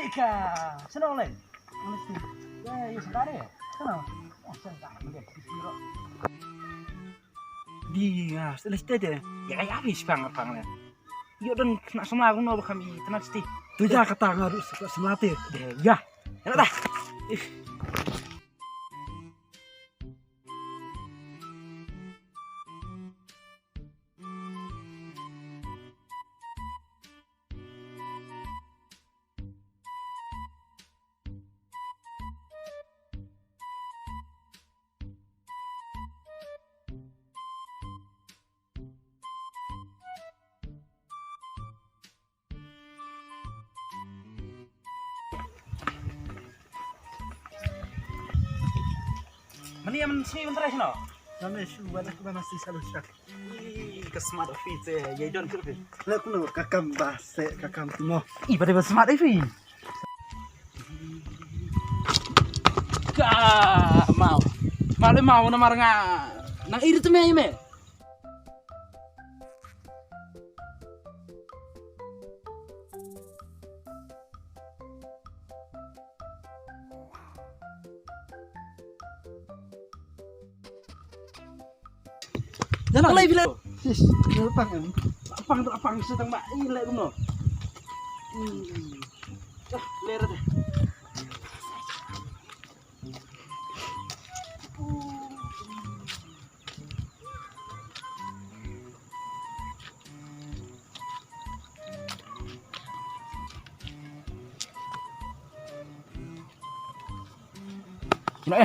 Ika, senang le. Mesti. Ya sebentar ya. Senang. Senang dia siro. Dia, selesai deh. Ya habis pangar-pangar. Yo dan kena sama aku no kami tenat sti. Tu ja kata harus semati. Ya. Enak dah. Mani yang sini bentar aja no. Kami sudah masih selalu syak. Kesmat office ya don kerja. Lah kuno kakam bahasa kakam timo. Pada bersmat Evi. Ka mau. Mau na maranga. Nang irit me ime. Jangan mulai bila. Sis, Apang sedang mak ilek kuno. Lera deh. Kino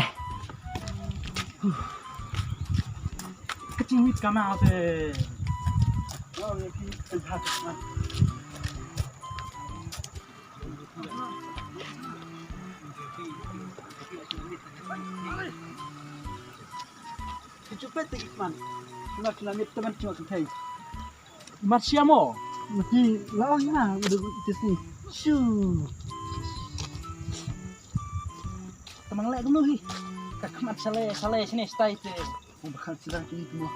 kecimit kama apa? oh ya kita lihat. Cepat lagi man. Kena teman cuma kai. Marciamo. Mesti lawanya udah di sini. Shoo. Tamang lek dulu hi. Kakmat sale sini stay te. Bakal cerah ini semua.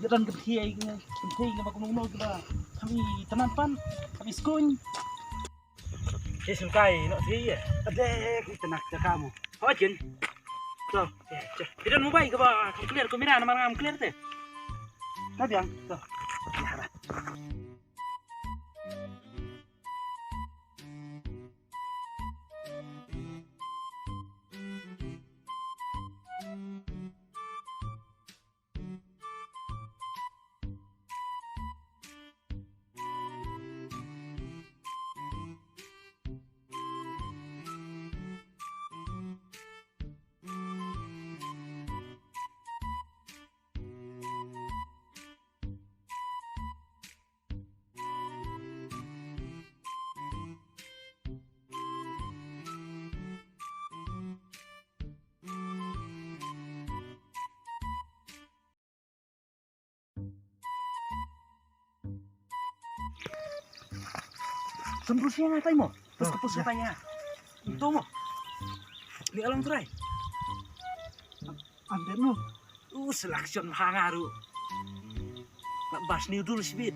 Jalan ke kiai penting apa kuno kita. Kami tenan pan, kami skun. Sesukai nak dia. Adek kita nak kamu. Hojin. Tuh, kita mau baik ke ba? Clear kamera nama ngam clear teh. Tadi yang tuh. Sembrusnya ngatai mo? Terus kepus katanya. Itu mo. Di alam terai. Ada no. Selection hangaru. Bas ni dulu sibit.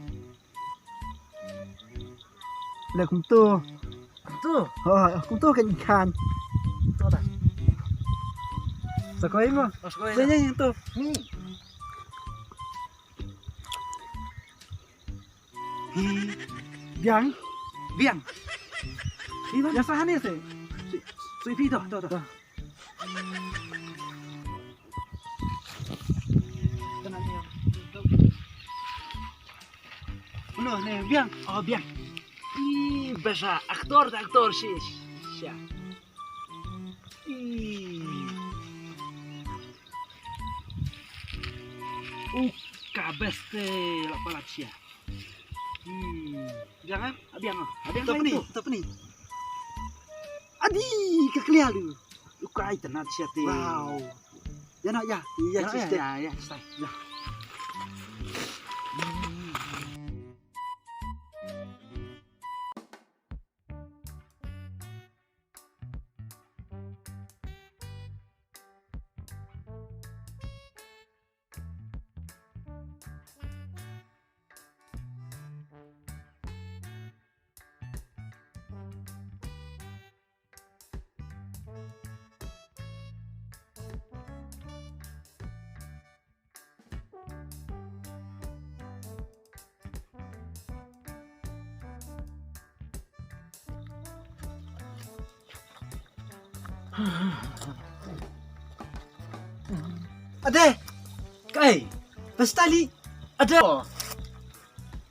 Là cũng to. Tu. Cũng to cái khan. Tu dah. Sekolah mà. Sekolah. Đây nhanh to. Ni. Biang. Biang. Ya sah ni sih. Suipi tu. Mana ni biang. Oh, biang. Ih, bahasa aktor sih. Sia. Kabeste lapalak sia. Jangan, biang ah. Biang Apa ni? Adi, kekeliar lu. Ukai tenat sia te. Wow. Ya nak ya. Ya ciste. Ya, stay. Ya. Ada. Kai, Pestali. ada.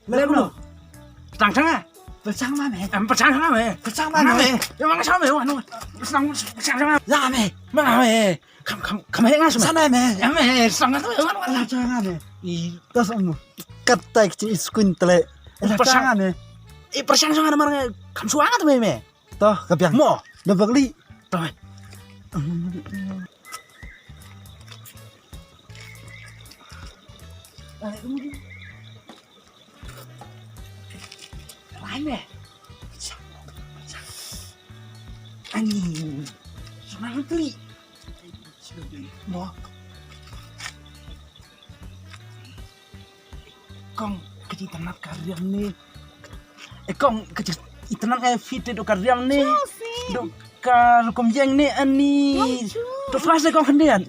Lemo. Tang ah. Bersang mana? Percang mana? Bersang mana? Yang mana sama ya? Senang sama. Ya me. Mana? Kamu yang asal. Sana me. Ya me, sangat tu. Lah jangan me. I Tas amu. Kata kecil iskun tele. Lah jangan me. percang sama mana? Kamu suang tu me. Toh kebiang. Mo. Lebak li. Tahu. Lain me. Ani. Senang tu. Mo. Kong kecil tenat karya ni. Kong kecil tenat fit do karya ni. Do kar komjeng ni ani. Do flash kong kendian.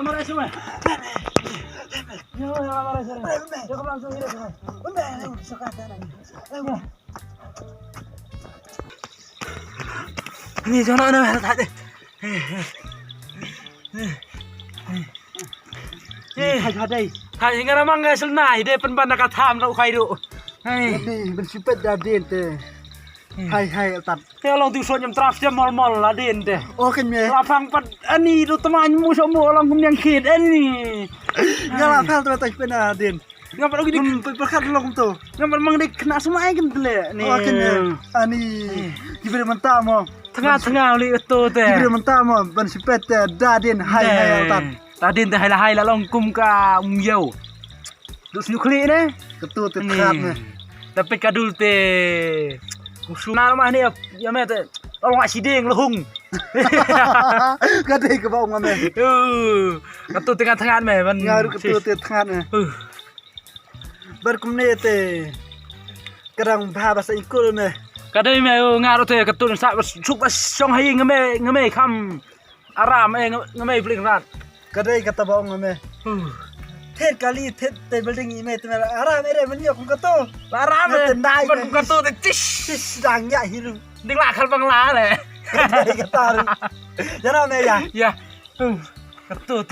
Marah semua. Yo, marah semua. Cukup langsung ini semua. Udah, sekarang. Ini jangan ada tadi. Hadai. Hai hingga ramang enggak selnai deh penbanda katam lau kai do. Hai. Ini bersifat dadin teh. Hai tat. Ya long tu nyam traf jam mol lah den deh. Oh kan me. Lapang pat ani do temanmu semua orang kumyang kid ani. Ngala pal tu tak pernah dadin. Ngapa lagi dik Perkat long tu. ngapa mang dik kena semua kan tele ni. Oh kan me. Ani. Diberi mentah mo. Tengah-tengah oli itu teh. Diberi mentah mo bersifat dadin hai tat. Tadi teh hai la long kum ka yo. Dus nukli ne. Ketu tekat me. Tapi kadul teh. Usuna rumah ni ya me teh. Orang asideng lehung. Kadai ke bawah me. Ketu tengah-tengah me man. Ngaru ketu tengah me. Berkumne te. Kadang bahasa ikul me. Kadai me ngaru teh ketu sak suk song hai ngame kam aram ngame bling rat. Kadai kata bawah me. Tet kali tet table ding ime tu mera ara mere meni aku kato. Larang Tendai. bukan tuh tis Sedang ya hiru. ding lakal bang lah le Kata. Jangan me ya. ya ketut